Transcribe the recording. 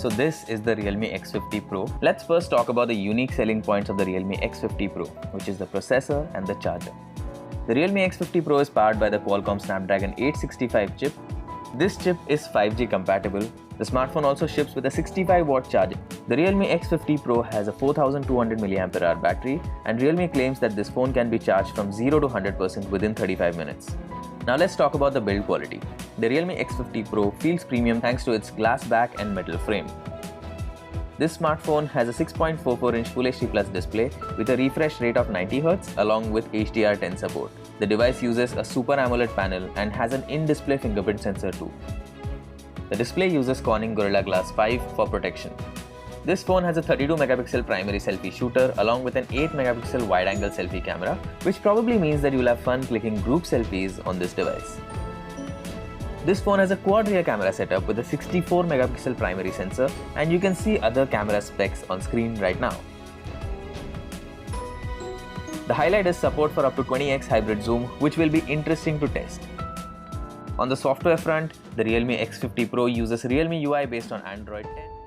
So this is the Realme X50 Pro. Let's first talk about the unique selling points of the Realme X50 Pro, which is the processor and the charger. The Realme X50 Pro is powered by the Qualcomm Snapdragon 865 chip. This chip is 5G compatible. The smartphone also ships with a 65-watt charger. The Realme X50 Pro has a 4200 mAh battery, and Realme claims that this phone can be charged from 0 to 100% within 35 minutes. Now let's talk about the build quality. The Realme X50 Pro feels premium thanks to its glass back and metal frame. This smartphone has a 6.44-inch Full HD Plus display with a refresh rate of 90Hz along with HDR10 support. The device uses a Super AMOLED panel and has an in-display fingerprint sensor too. The display uses Corning Gorilla Glass 5 for protection. This phone has a 32-megapixel primary selfie shooter along with an 8-megapixel wide-angle selfie camera, which probably means that you'll have fun clicking group selfies on this device. This phone has a quad rear camera setup with a 64-megapixel primary sensor, and you can see other camera specs on screen right now. The highlight is support for up to 20x hybrid zoom, which will be interesting to test. On the software front, the Realme X50 Pro uses Realme UI based on Android 10.